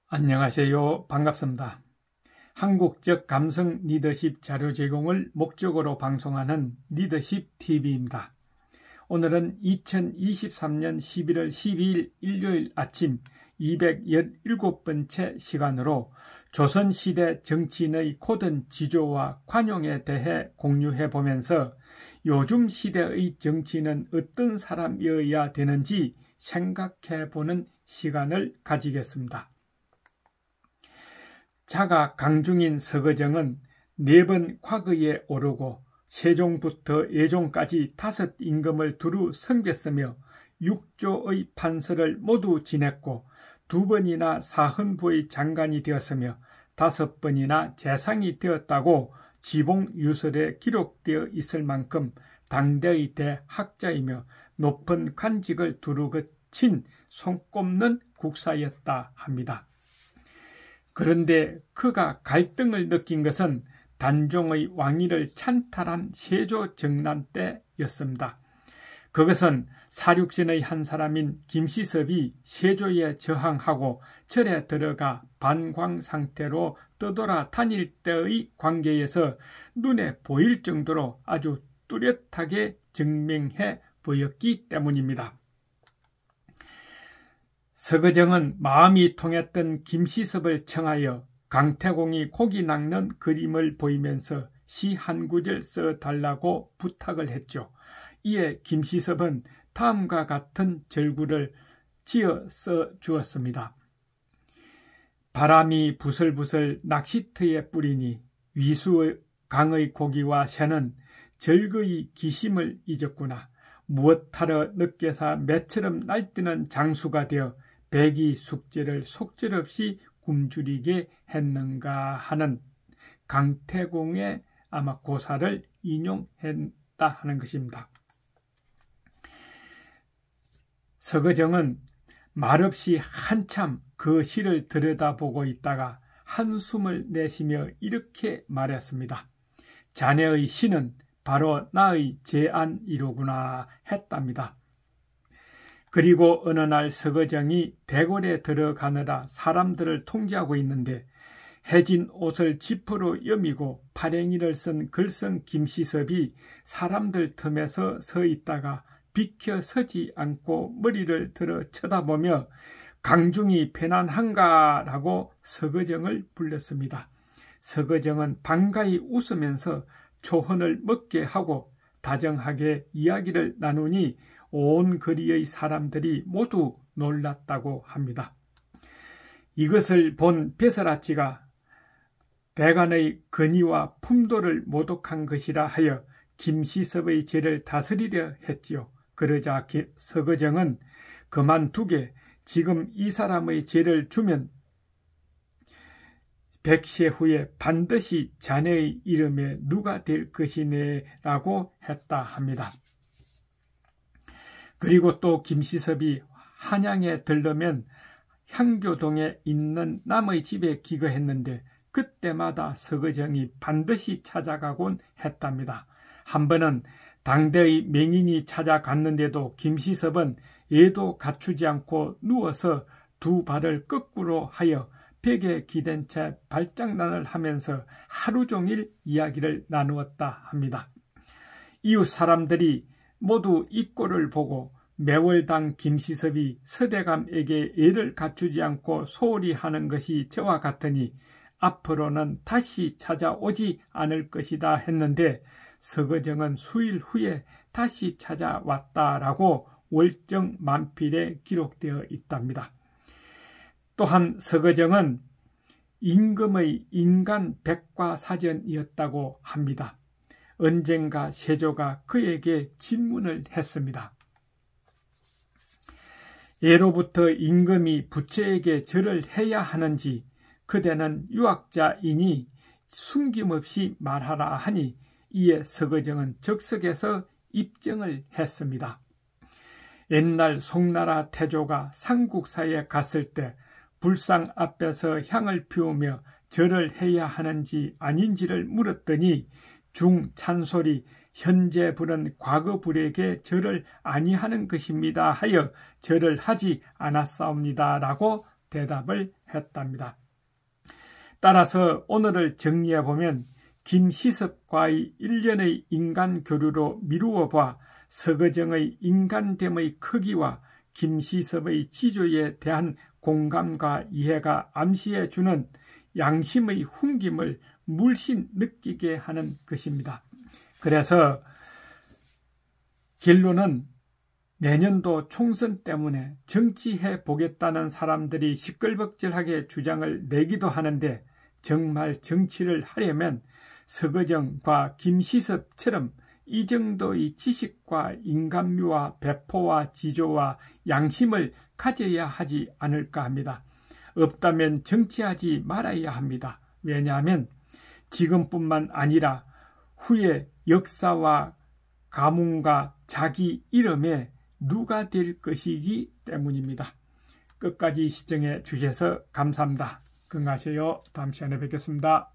안녕하세요. 반갑습니다. 한국적 감성 리더십 자료 제공을 목적으로 방송하는 리더십TV입니다. 오늘은 2023년 11월 12일 일요일 아침 217번째 시간으로 조선시대 정치인의 고든 지조와 관용에 대해 공유해보면서 요즘 시대의 정치인은 어떤 사람이어야 되는지 생각해보는 시간을 가지겠습니다. 자가 강중인 서거정은 4번 과거에 오르고 세종부터 예종까지 5 임금을 두루 섬겼으며 6조의 판서를 모두 지냈고 2번이나 사헌부의 장관이 되었으며 5번이나 재상이 되었다고 지봉유설에 기록되어 있을 만큼 당대의 대학자이며 높은 관직을 두루 거친 손꼽는 국사였다 합니다. 그런데 그가 갈등을 느낀 것은 단종의 왕위를 찬탈한 세조정난 때였습니다. 그것은 사륙신의 한 사람인 김시섭이 세조에 저항하고 절에 들어가 반광 상태로 떠돌아 다닐 때의 관계에서 눈에 보일 정도로 아주 뚜렷하게 증명해 보였기 때문입니다. 서거정은 마음이 통했던 김시섭을 청하여 강태공이 고기 낚는 그림을 보이면서 시 한 구절 써달라고 부탁을 했죠. 이에 김시섭은 다음과 같은 절구를 지어 써주었습니다. 바람이 부슬부슬 낚시터에 뿌리니 위수강의 고기와 새는 절거의 기심을 잊었구나. 무엇하러 늦게사 매처럼 날뛰는 장수가 되어 백이 숙제를 속절없이 굶주리게 했는가 하는 강태공의 아마 고사를 인용했다 하는 것입니다. 서거정은 말없이 한참 그 시를 들여다보고 있다가 한숨을 내쉬며 이렇게 말했습니다. 자네의 시는 바로 나의 제안이로구나 했답니다. 그리고 어느 날 서거정이 대궐에 들어가느라 사람들을 통제하고 있는데 해진 옷을 지퍼로 여미고 파랭이를 쓴 글썽 김시섭이 사람들 틈에서 서 있다가 비켜 서지 않고 머리를 들어 쳐다보며 강중이 편안한가라고 서거정을 불렀습니다. 서거정은 반가이 웃으면서 초헌을 먹게 하고 다정하게 이야기를 나누니 온 거리의 사람들이 모두 놀랐다고 합니다. 이것을 본 배설아치가 대간의 건의와 품도를 모독한 것이라 하여 김시섭의 죄를 다스리려 했지요. 그러자 서거정은 그만두게 지금 이 사람의 죄를 주면 100세 후에 반드시 자네의 이름에 누가 될 것이네 라고 했다 합니다. 그리고 또 김시섭이 한양에 들르면 향교동에 있는 남의 집에 기거했는데 그때마다 서거정이 반드시 찾아가곤 했답니다. 한 번은 당대의 맹인이 찾아갔는데도 김시섭은 예도 갖추지 않고 누워서 2 발을 거꾸로 하여 벽에 기댄 채 발장난을 하면서 하루 종일 이야기를 나누었다 합니다. 이웃 사람들이 모두 이 꼴을 보고 매월당 김시섭이 서대감에게 예를 갖추지 않고 소홀히 하는 것이 저와 같으니 앞으로는 다시 찾아오지 않을 것이다 했는데 서거정은 수일 후에 다시 찾아왔다라고 월정만필에 기록되어 있답니다. 또한 서거정은 임금의 인간 백과사전이었다고 합니다. 언젠가 세조가 그에게 질문을 했습니다. 예로부터 임금이 부처에게 절을 해야 하는지 그대는 유학자이니 숨김없이 말하라 하니 이에 서거정은 적석에서 입증을 했습니다. 옛날 송나라 태조가 삼국사에 갔을 때 불상 앞에서 향을 피우며 절을 해야 하는지 아닌지를 물었더니 중찬솔이 현재 불은 과거 불에게 절을 아니하는 것입니다 하여 절을 하지 않았사옵니다 라고 대답을 했답니다. 따라서 오늘을 정리해보면 김시섭과의 일련의 인간 교류로 미루어 봐 서거정의 인간됨의 크기와 김시섭의 지조에 대한 공감과 이해가 암시해주는 양심의 훈김을 물씬 느끼게 하는 것입니다. 그래서 결론은 내년도 총선 때문에 정치해 보겠다는 사람들이 시끌벅적하게 주장을 내기도 하는데 정말 정치를 하려면 서거정과 김시섭처럼 이 정도의 지식과 인간미와 배포와 지조와 양심을 가져야 하지 않을까 합니다. 없다면 정치하지 말아야 합니다. 왜냐하면 지금뿐만 아니라 후에 역사와 가문과 자기 이름에 누가 될 것이기 때문입니다. 끝까지 시청해 주셔서 감사합니다. 건강하세요. 다음 시간에 뵙겠습니다.